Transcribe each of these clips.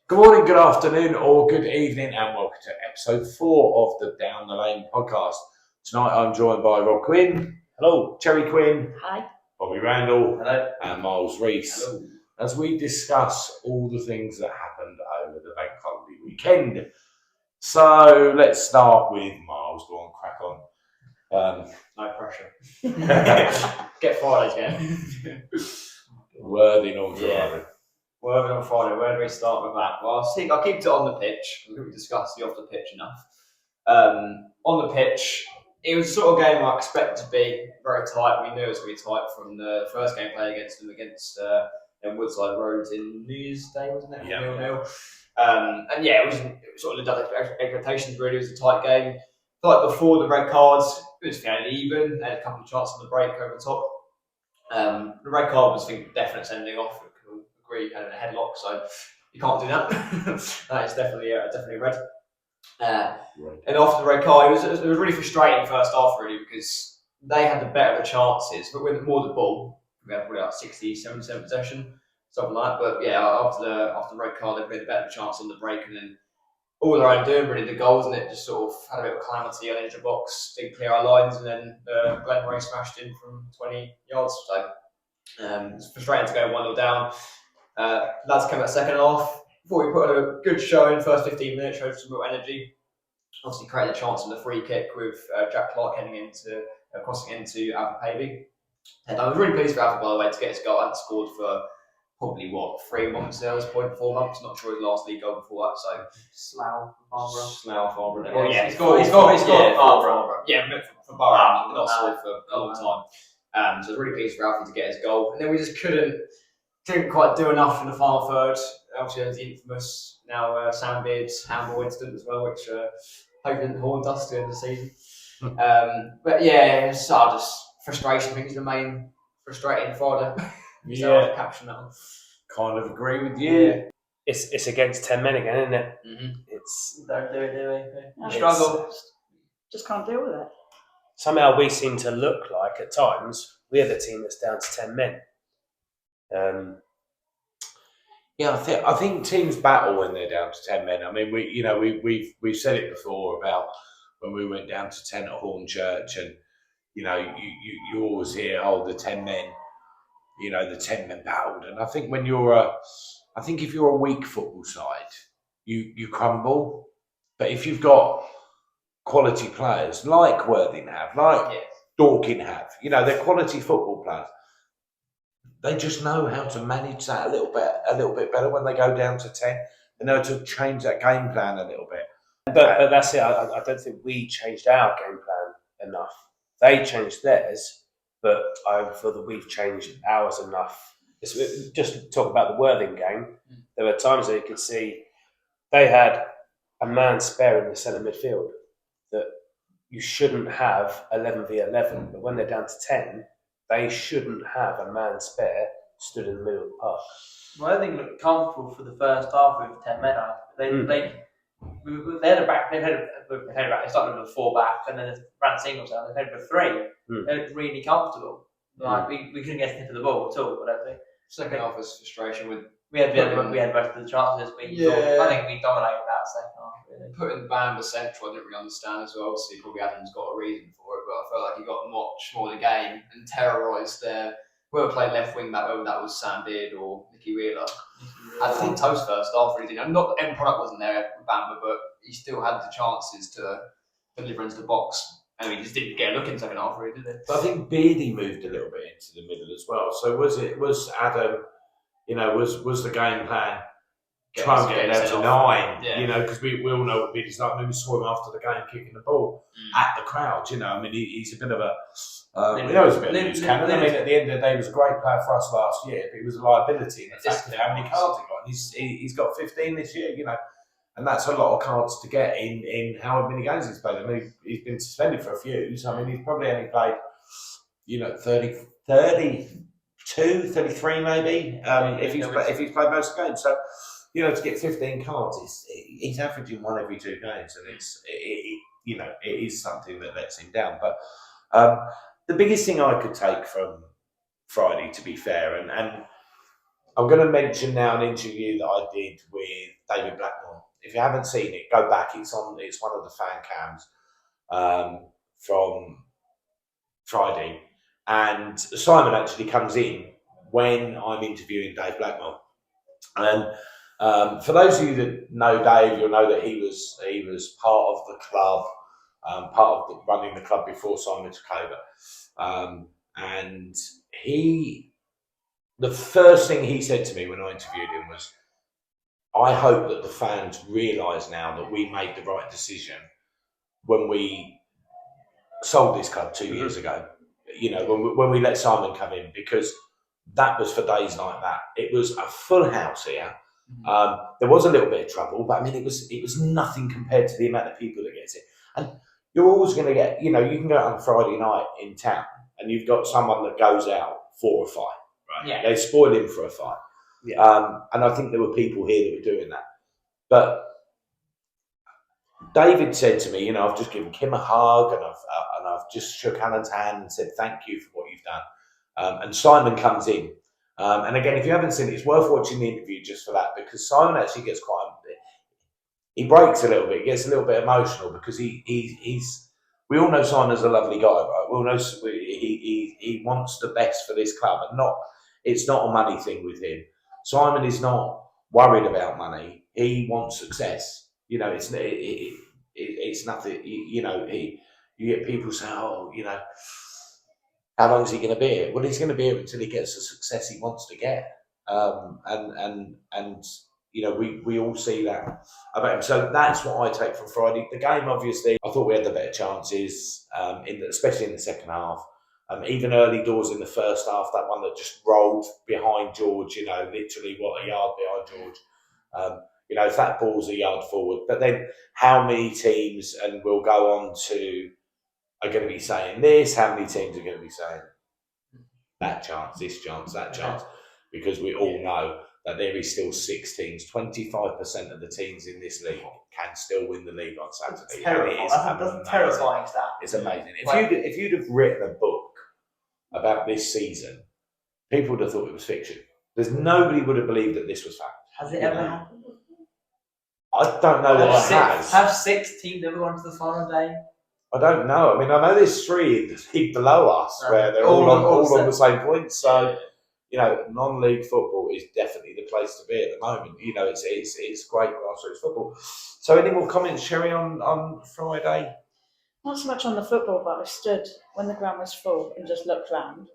Good morning, good afternoon, or good evening, and welcome to episode 4 of the Down the Lane podcast. Tonight I'm joined by Rob Quinn. Hello. Cherry Quinn. Hi. Bobbie Randall. Hello. And Miles Rees. Hello. As we discuss all the things that happened over the bank holiday weekend. So let's start with Miles. Go on, crack on. No pressure. Get Fridays again. Worthing or Yeah. Working on Friday. Where do we start with that? Well, I'll keep it on the pitch. We discussed the off the pitch enough. On the pitch, it was the sort of game I expected to be very tight. We knew it was going to be tight from the first game played against them against Woodside Roads in New Year's Day, wasn't it? Yeah. 0-0. And yeah, it was sort of lived up to expectations. Really, it was a tight game. Like before the red cards, it was fairly even. They had a couple of chances on the break over the top. The red card was, I think, definite sending off. Agree, had a headlock, so you can't do that. That is definitely red. And after the red card, it was really frustrating first half, really, because they had the better of the chances, but with more the ball, we had probably like 60-70% possession, something like that. But yeah, after the red card, they had the better chance on the break, and then all their own doing, really, the goals, and it just sort of had a bit of calamity on the edge of the box, didn't clear our lines, and then Glenn Ray smashed in from 20 yards. So it's frustrating to go 1-0 down. Lads came out second half. Thought we put on a good show in the first 15 minutes, showed some real energy. Obviously created a chance on the free kick with Jack Clark crossing into Alpha Pavey. And I was really pleased for Alpha, by the way, to get his goal. I hadn't scored for probably 3 months now, 4 months. Not sure his last league goal before that. So Slough, Farnborough. Well, yeah, he's scored Farnborough. Yeah, for Borough, not scored for a long time. So I was really pleased for Alpha to get his goal, and then we just didn't quite do enough in the final third. Obviously, there's the infamous now Sam Beard's handball incident as well, which hopefully didn't haunt us during the season. But yeah, it's just frustration. I think is the main frustrating Friday. Yeah, caption that one. kind of agree with you. It's against 10 men again, isn't it? Mm-hmm. It's Don't do it, do we? I Struggle. Just can't deal with it. somehow we seem to look like at times we're the team that's down to 10 men. Yeah, I think teams battle when they're down to 10 men. I mean, we've said it before about when we went down to 10 at Hornchurch, and you always hear, the 10 men, the 10 men battled. And I think when if you're a weak football side, you crumble. But if you've got quality players like Worthing have, like Dorking have, they're quality football players. They just know how to manage that a little bit better when they go down to 10. They know to change that game plan a little bit. But that's it. I don't think we changed our game plan enough. They changed theirs, but I feel that we've changed ours enough. Just to talk about the Worthing game, there were times that you could see they had a man spare in the centre midfield that you shouldn't have 11v11, but when they're down to 10, they shouldn't have a man spare stood in the middle of the park. Worthing looked comfortable for the first half with 10 men out. They had a back. They started with a 4 back, and then ran singles out. They played with 3. They looked really comfortable. Like we couldn't get a sniff of the ball at all. I don't think. Second half was frustration with. We had most of the chances. I think we dominated that second half. Really. Putting Bamba central, I didn't really understand as well. Obviously, probably Adam's got a reason for it, but I felt like he got much more of the game and terrorised whoever played left wing back, whether that was Sam Beard or Nicky Wheeler. Had the toast first half, really didn't. Not the end product wasn't there with Bamba, but he still had the chances to deliver into the box. And he just didn't get a look in the second half, really, did he? But I think Beardy moved a little bit into the middle as well. So was Adam? Was the game plan try and get down to 9? Yeah. Because we all know what Beardy's like. I mean, we saw him after the game kicking the ball at the crowd. I mean, he's a bit of a. He's a bit of a loose cannon. I mean, at the end of the day, he was a great player for us last year, but he was a liability in the fact of how many cards he got. And he's got 15 this year, and that's a lot of cards to get in however many games he's played. I mean, he's been suspended for a few, so I mean, he's probably only played, 32, 33 maybe, if he's played most games. So, to get 15 cards, he's averaging 1 every 2 games, and it is something that lets him down. But the biggest thing I could take from Friday, to be fair, and I'm going to mention now an interview that I did with David Blackmore. If you haven't seen it, go back. It's one of the fan cams from Friday, and Simon actually comes in when I'm interviewing Dave Blackmore. And for those of you that know Dave, you'll know that he was part of the club, part of running the club before Simon took over. And the first thing he said to me when I interviewed him was, I hope that the fans realise now that we made the right decision when we sold this club 2 years ago. You know, when we let Simon come in, because that was for days like that. It was a full house here. There was a little bit of trouble, but I mean, it was nothing compared to the amount of people that gets it. And you're always going to get, you know, you can go out on a Friday night in town and you've got someone that goes out for a fight, right? Yeah. They spoil him for a fight. Yeah. And I think there were people here that were doing that. But David said to me, you know, I've just given Kim a hug and I've just shook Alan's hand and said thank you for what you've done. And Simon comes in. And again, if you haven't seen it, it's worth watching the interview just for that, because Simon actually gets he breaks a little bit, he gets a little bit emotional, because we all know Simon's a lovely guy, right? We all know he wants the best for this club, and it's not a money thing with him. Simon is not worried about money. He wants success. You know, it's nothing. You know, you get people say, oh, you know, how long is he going to be here? Well, he's going to be here until he gets the success he wants to get. And you know, we all see that about him. So that's what I take from Friday. The game, obviously, I thought we had the better chances, especially in the second half. Even early doors in the first half, that one that just rolled behind George, you know, literally a yard behind George. You know, if that ball's a yard forward. But then how many teams, and we'll go on to, are going to be saying this, how many teams are going to be saying that chance, this chance, that chance, because we all know that there is still 6 teams, 25% of the teams in this league can still win the league on Saturday. That's a terrifying stat. It's amazing. If you'd have written a book about this season, people would have thought it was fiction. Nobody would have believed that this was fact. Has it ever happened? I don't know that it has. Have 6 teams ever gone to the final day? I don't know. I mean, I know there's 3 in the league below us where they're all on the same point. So, you know, non-league football is definitely the place to be at the moment. You know, it's great grassroots football. So, any more comments, Sherry, on Friday? Not so much on the football, but I stood when the ground was full and just looked round.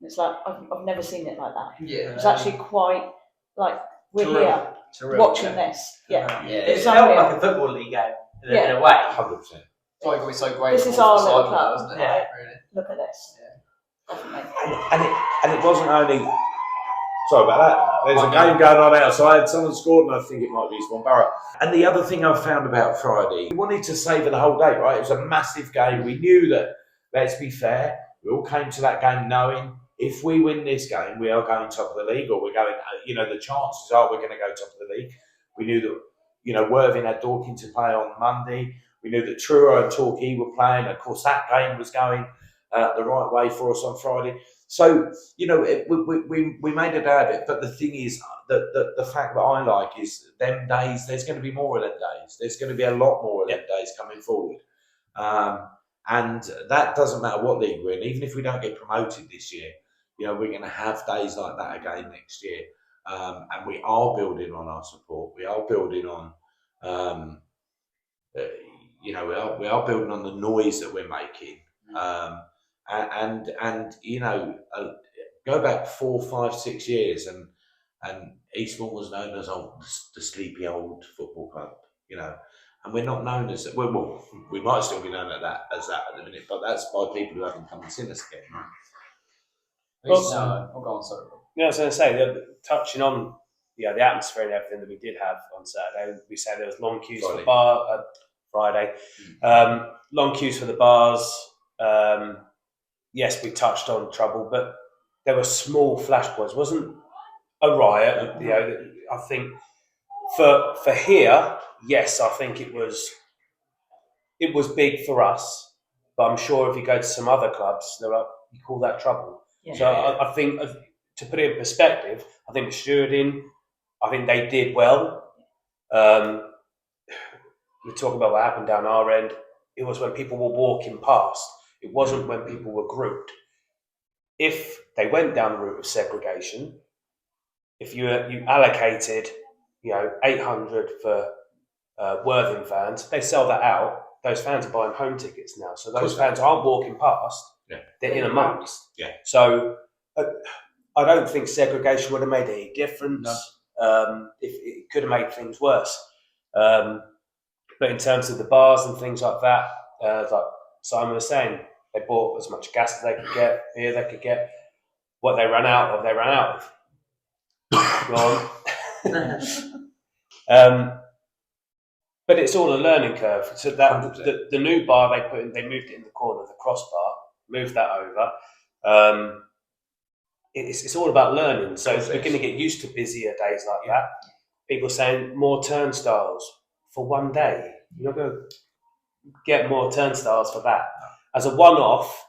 It's like I've never seen it like that. Yeah, it's actually quite like we're here watching this. Yeah, it felt like a football league game in a way. 100%. Oh, it's so great. This is our little club, isn't it? right? Really. Look at this. Yeah. Definitely. And it wasn't only. Sorry about that. There's a game going on outside. Someone scored, and I think it might be Swan Borough. And the other thing I found about Friday, we wanted to savour the whole day, right? It was a massive game. We knew that. Let's be fair. We all came to that game knowing if we win this game, we are going top of the league, or we're going. You know, the chances are we're going to go top of the league. We knew that. You know, Worthing had Dorking to play on Monday. We knew that Truro and Torquay were playing. Of course, that game was going the right way for us on Friday. So, you know, we made a day of it. But the thing is, the fact that I like is them days, there's going to be more of them days. There's going to be a lot more of them days coming forward. And that doesn't matter what league we're in. Even if we don't get promoted this year, you know, we're going to have days like that again next year. And we are building on our support. We are building on... you know, we are building on the noise that we're making, and you know, go back 4, 5, 6 years, and Eastbourne was known as the sleepy old football club, you know, and we're not known as well. We might still be known as that at the minute, but that's by people who haven't come and seen us again. I'll go on. Sorry. Yeah, I was going to say, touching on the atmosphere and everything that we did have on Saturday, we said there was long queues for the Friday. Long queues for the bars. Yes, we touched on trouble, but there were small flashpoints. It wasn't a riot. You know, I think for here, yes, I think it was big for us. But I'm sure if you go to some other clubs, they're like, you call that trouble. Yeah. So I think to put it in perspective, I think stewarding, I think they did well. We talk about what happened down our end. It was when people were walking past. It wasn't when people were grouped. If they went down the route of segregation, if you allocated, 800 for Worthing fans, they sell that out. Those fans are buying home tickets now, so those fans aren't walking past. Yeah. They're in amongst. Yeah. So I don't think segregation would have made any difference. No. If it could have made things worse. But in terms of the bars and things like that, like Simon was saying, they bought as much gas as they could get, beer they could get. What they ran out of, they ran out of. Go on. But it's all a learning curve. So that the new bar they put in, they moved it in the corner, the crossbar, moved that over. It's all about learning. So we're going to get used to busier days like that. People saying more turnstiles for one day. You're not going to get more turnstiles for that. As a one-off,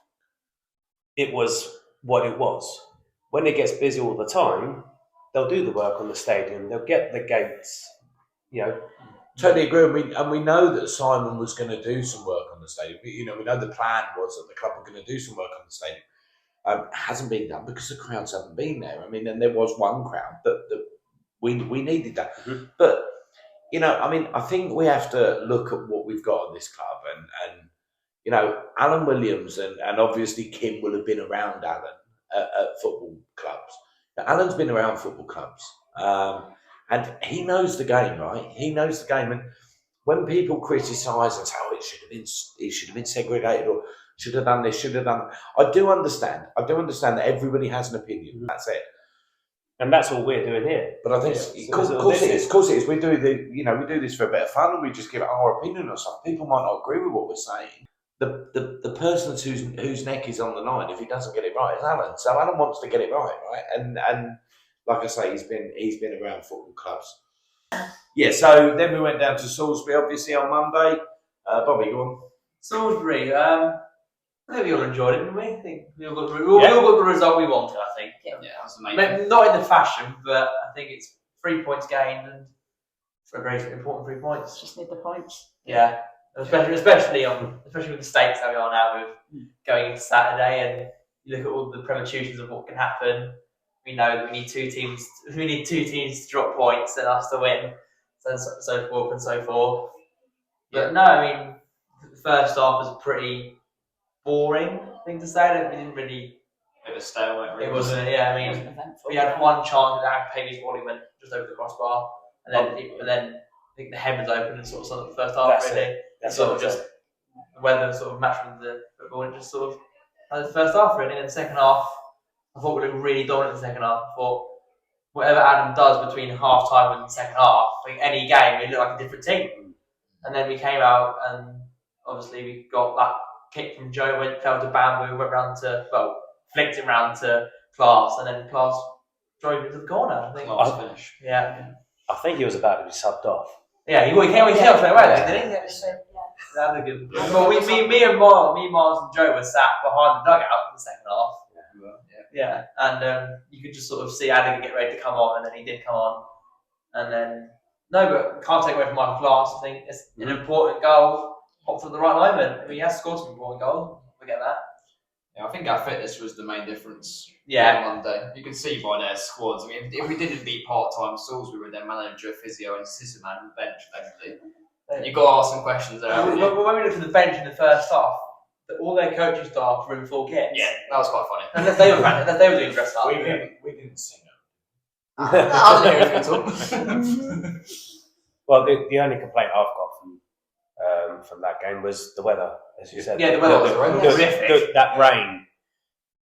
it was what it was. When it gets busy all the time, they'll do the work on the stadium. They'll get the gates, Totally agree. And we know that Simon was going to do some work on the stadium. We know the plan was that the club were going to do some work on the stadium. It hasn't been done because the crowds haven't been there. I mean, and there was one crowd that we needed that. Mm-hmm. But, I think we have to look at what we've got on this club. And Alan Williams and obviously Kim will have been around Alan at football clubs. Now, Alan's been around football clubs. And he knows the game, right? He knows the game. And when people criticise and say, it should have been segregated or should have done this, should have done that, I do understand that everybody has an opinion. Mm-hmm. That's it. And that's all we're doing here. But I think, of course it is. We do we do this for a bit of fun, and we just give our opinion on something. People might not agree with what we're saying. The person whose neck is on the line, if he doesn't get it right, is Alan. So Alan wants to get it right? And like I say, he's been around football clubs. Yeah. So then we went down to Salisbury, obviously on Monday. Bobbie, go on. Salisbury. I think we all enjoyed it, didn't we? I think we all got the result we wanted. I think. Yeah, that was the main thing. Not in the fashion, but I think it's 3 points gained and for a very important 3 points. Just need the points. Yeah, especially with the stakes that we are now with going into Saturday, and you look at all the premonitions of what can happen. We know that we need two teams to drop points and us to win, so forth and so forth. But no, I mean, the first half was pretty boring thing to say. We didn't really. It was stalemate. Really. It wasn't. Yeah, I mean, we had one chance that Peggy's volley went just over the crossbar, and then I think the head was open and sort of the first half. That's sort of just the weather sort of matched with the football, and just sort of had the first half really. And then the second half, I thought we looked really dominant in the second half. I thought whatever Adam does between half time and the second half, I think any game, we looked like a different team. And then we came out and obviously we got that kick from Joe, fell to Bamboo, flicked it round to Class, and then Class drove into the corner. I think. Last finish. Yeah. I think he was about to be subbed off. Yeah, he came straight away, didn't he? That was good. Well, me and Miles and Joe were sat behind the dugout in the second half. Yeah, and you could just sort of see Adam get ready to come on, and then he did come on. And then, but can't take away from Michael Class. I think it's an important goal, popped at the right moment. I mean, he has scored some important goals, forget that. Yeah, I think our fitness was the main difference on Monday. You can see by their squads. I mean, if we didn't beat part-time Salisbury with their manager, physio and assistant man on the bench, effectively, you've got to ask some questions there. When we looked at the bench in the first half, all their coaching staff were in full kits. Yeah, that was quite funny. Unless they were doing dress up. We didn't sing it. I didn't hear anything at all. Well, the only complaint I've got from that game was the weather, as you said. Yeah, the weather was horrific. That rain.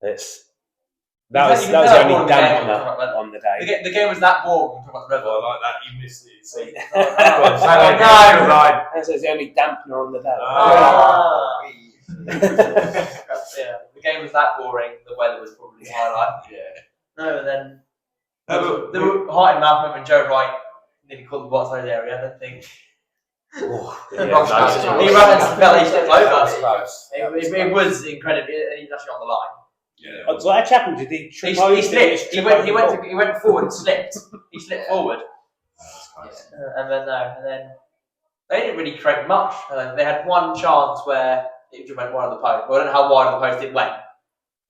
That was the only dampener on the day. The game was that boring. About the weather. I like that. You missed it. See? That's the only dampener on the day. Yeah, the game was that boring. The weather was probably the highlight. No, and then there were heart in mouth when Joe Wright nearly caught the Watford area. I don't think. He ran into the belly, over. It was incredible. He's actually on the line. Yeah. What actually happened? Did he He trip over? slipped. He went forward and slipped. He slipped forward. And then they didn't really create much. They had one chance where it just went wide of the post. Well, I don't know how wide of the post it went.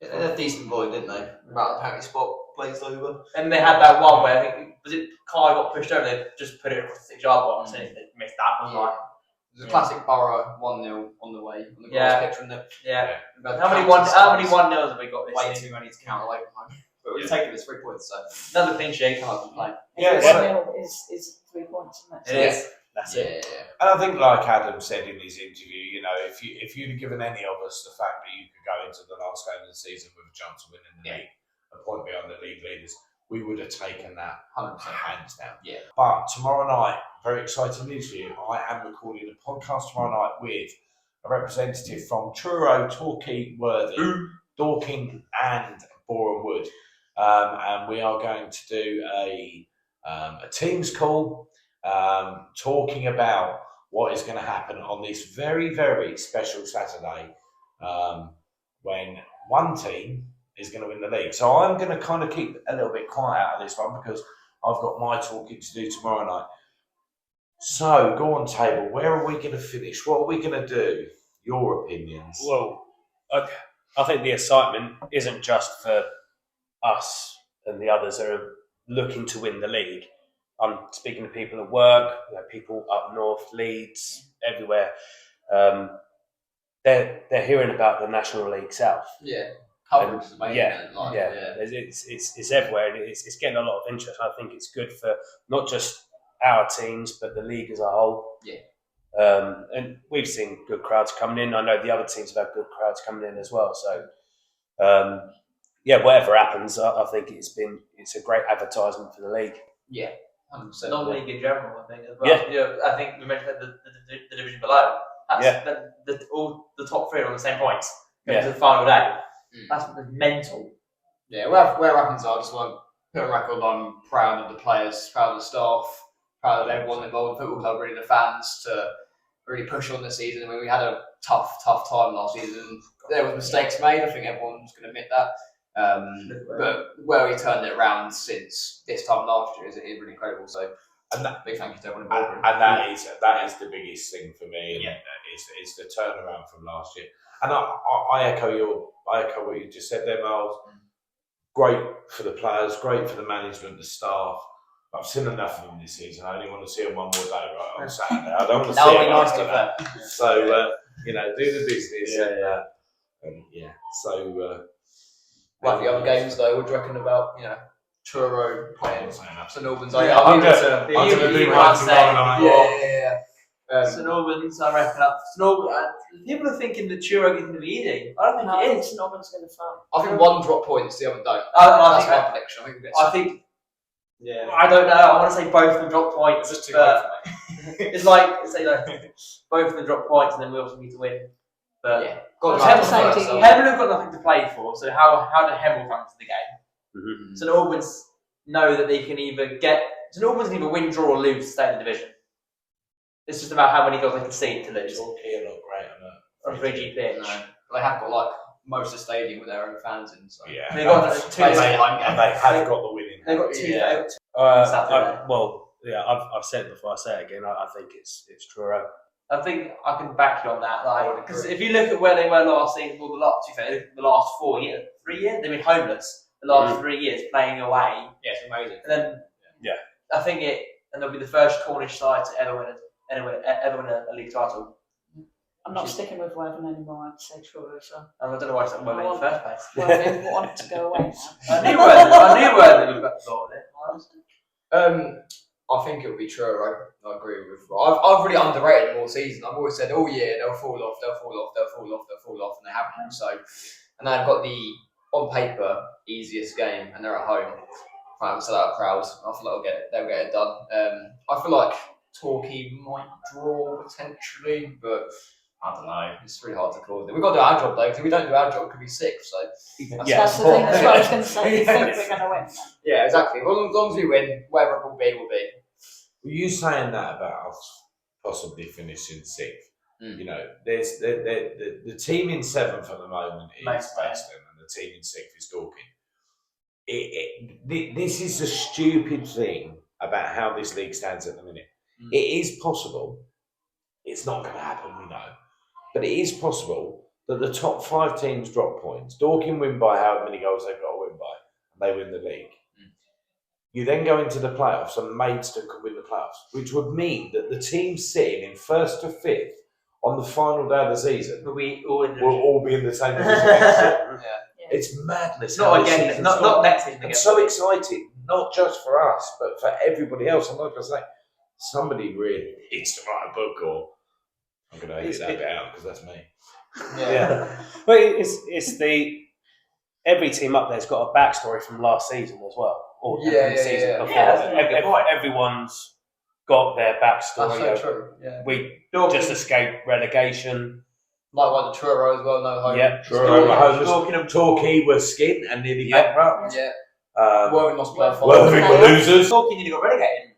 Yeah, they had a decent volley, didn't they? About the penalty spot, glazed over. And they had that one where I think Kai got pushed over. They just put it across the 6-yard box and they missed that one. Like, It was a classic Borough 1-0 on the way. On the Yeah. picture, isn't it? yeah. About How many counter 1-0s starts. have we got this Way season? too many to count away from home. But we've taken it as 3 points, so Another clean sheet. can't complain. Yeah, One so- nil is 3 points, isn't it? It is. That's it. Yeah. And I think, like Adam said in his interview, if you'd have given any of us the fact that you could go into the last game of the season with a chance of winning the league, a point behind the league leaders, we would have taken that 100%. hands down. Yeah. But tomorrow night, very exciting news for you. I am recording a podcast tomorrow night with a representative from Truro, Torquay, Worthing, Dorking, and Boreham Wood, and we are going to do a Teams call. Talking about what is going to happen on this very, very special Saturday when one team is going to win the league. So I'm going to kind of keep a little bit quiet out of this one because I've got my talking to do tomorrow night. So go on, table. Where are we going to finish? What are we going to do? Your opinions. Well, I think the excitement isn't just for us and the others that are looking to win the league. I'm speaking to people at work, people up north, Leeds, everywhere. They're hearing about the National League South. Yeah. Coverage is amazing. Yeah, isn't it? Like, It's everywhere. And it's getting a lot of interest. I think it's good for not just our teams, but the league as a whole. Yeah. And we've seen good crowds coming in. I know the other teams have had good crowds coming in as well. So, whatever happens, I think it's a great advertisement for the league. Yeah. 100%. Non-league in general, I think, as well. Yeah. I think we mentioned the division below. That's all the top 3 are on the same points going to the final day. That's mental. Yeah, where happens, I just want to put a record. I'm proud of the players, proud of the staff, proud of everyone involved in the football club, really the fans to really push on this season. I mean, we had a tough time last season. There were mistakes made. I think everyone's going to admit that. But where we turned it around since this time last year is really incredible. So, And that, big thank you to everyone involved. and that is the biggest thing for me. Yeah. It's the turnaround from last year. And I echo what you just said there, Miles. Great for the players, great for the management, the staff. I've seen enough of them this season. I only want to see them one more day, right, on Saturday. I don't want to That see would be them nice after to that. have. So do the business. So. Like the other games, though, what do you reckon about Truro playing St Albans? I'm I'll leave it gonna to do you mine can't tomorrow say. night. St Albans, I reckon. St Albans, people are thinking that Truro is going to be easy. I don't think No, I it think is. St Albans going to fail. I think one drop points, the other don't. I That's think my prediction. I think. Yeah. I don't know. I want to say both of them drop points. It's just too but late for me. it's like both of them drop points, and then we also need to win. But Yeah. Got Well, to it's have the the same first, team. so- Hemel have got nothing to play for. So how do Hemel come to the game? Mm-hmm. St Albans know that they can either get St Albans can either win, draw, or lose to stay in the division. It's just about how many goals they can see to lose. Torquay are not great on On 3G pitch. No. But they have got like most of the stadium with their own fans in. So. Yeah. They got They made home game. And they have got the winning. They've got two. Yeah. Saturday. I've said it before. I say it again. I think it's Truro. I think I can back you on that. I would Like, because agree. if you look at where they were last season, well, the last 4 years, 3 years, they've been homeless. The last 3 years playing away, Yeah, it's amazing. and then I think and they'll be the first Cornish side to ever win a league title. I'm not sticking with Worthing anymore. I'd say Truro. So And I don't know why it's not Worthing in the first place. Worthing want to go away now. I knew Worthing would have got it. I think it'll be Truro. I agree with. I've really underrated them all season. I've always said, "Oh yeah, they'll fall off, and they haven't." So, and they've got the on paper easiest game, and they're at home. Trying to sell out crowds. I feel like they'll get it done. I feel like Torquay might draw potentially, but I don't know. It's really hard to call. We've got to do our job though, because if we don't do our job, it could be 6th. So That's the thing. That's what I was going to say. You think we're going to win? yeah, exactly. Well, as long as we win, whatever it will be, will be. Were you saying that about us possibly finishing 6th? You know, there's the team in 7th at the moment is Maidstone. Maidstone, and the team in 6th is Dorking. This is the stupid thing about how this league stands at the minute. It is possible. It's not going to happen, we know, but it is possible that the top 5 teams drop points. Dorking win by however many goals they've got to win by, and they win the league. You then go into the playoffs, and Maidstone can win the playoffs, which would mean that the teams sitting in 1st to 5th on the final day of the season will all be in the same position. It's madness. Not again. Not next season. It's so exciting, not just for us, but for everybody else. I'm not going to say somebody really needs to write a book, or I'm going to edit that bit out because that's me. Yeah. But it's the every team up there's got a backstory from last season as well, or the season before. Everyone's got their backstory. That's so true. Yeah. We just escaped relegation. Likewise, the Truro as well, no home. Yeah, Truro, Torquay were skint and nearly bankrupt. Yeah. Worthing lost by 5. Worthing were losers. Torquay nearly got relegated.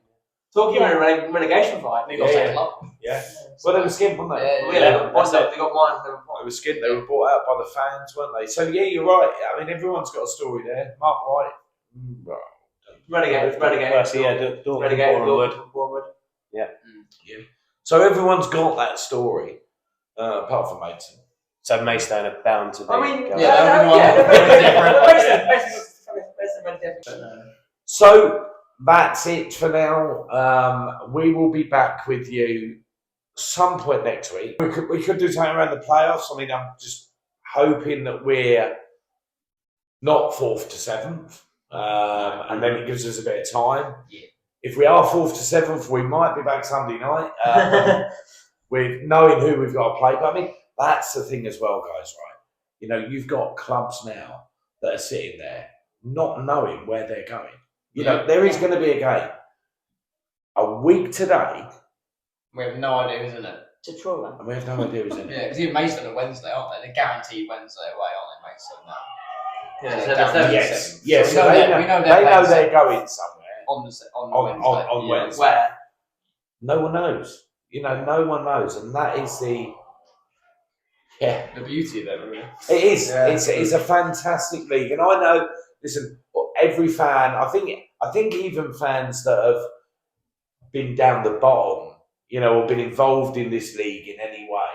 Torquay were in relegation fight. They got second up. Yeah. Well, they were skint, weren't they? They got -7 points. They were skint. They were bought out by the fans, weren't they? So yeah, you're right. I mean, everyone's got a story there. Mark White. Relegated. Bournemouth. Yeah. So everyone's got that story, apart from Maidstone. So Maidstone are bound to be. So that's it for now. We will be back with you some point next week. We could do something around the playoffs. I mean, I'm just hoping that we're not 4th to 7th, and then it gives us a bit of time. Yeah. If we are 4th to 7th, we might be back Sunday night with knowing who we've got to play. But I mean, that's the thing as well, guys, right? You know, you've got clubs now that are sitting there not knowing where they're going. You know, there is going to be a game. A week today. We have no idea who's in it. To Truro. And we have no idea who's in it. Yeah, because even Maidstone are Wednesday, aren't they? They're guaranteed Wednesday away, aren't they, Maidstone now? Yes. So So we they know they're playing going somewhere. on Wednesday. Where? No one knows. You know, no one knows. And that is the beauty of it, really. It is. Yeah. It's a fantastic league. And I know, listen, every fan, I think even fans that have been down the bottom, you know, or been involved in this league in any way,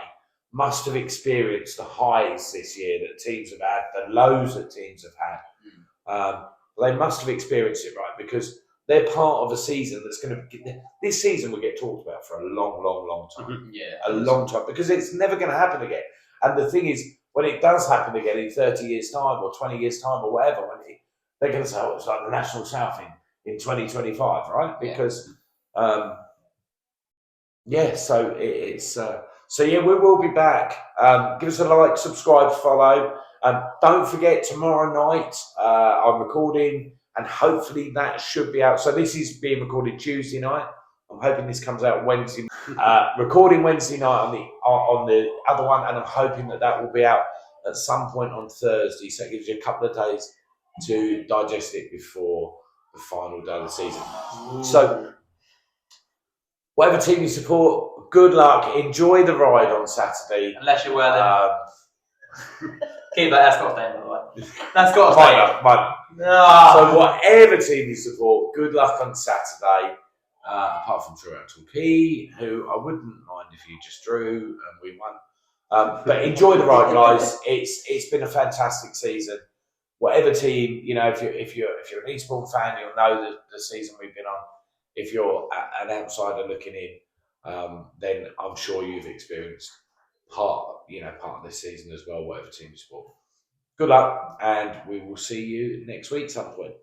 must have experienced the highs this year that teams have had, the lows that teams have had. They must have experienced it, right? Because they're part of a season that's going to this season will get talked about for a long, long, long time. A long time, because it's never going to happen again. And the thing is, when it does happen again in 30 years' time or 20 years' time or whatever, they're going to say, it's like the National South in 2025, right? Because, so we will be back. Give us a like, subscribe, follow. Don't forget, tomorrow night I'm recording, and hopefully that should be out. So this is being recorded Tuesday night. I'm hoping this comes out Wednesday. Recording Wednesday night on the other one, and I'm hoping that will be out at some point on Thursday. So it gives you a couple of days to digest it before the final day of the season. So whatever team you support, good luck. Enjoy the ride on Saturday. Unless you're worthy. Keep that. That's got to stay, by the way. That's got to stay. Mine. No. So whatever team you support, good luck on Saturday. Apart from Truro Torquay, who I wouldn't mind if you just drew and we won. But enjoy the ride, guys. It's been a fantastic season. Whatever team, you know, if you're an Eastbourne fan, you'll know the season we've been on. If you're an outsider looking in, then I'm sure you've experienced part of this season as well. Whatever team you support. Good luck, and we will see you next week some point.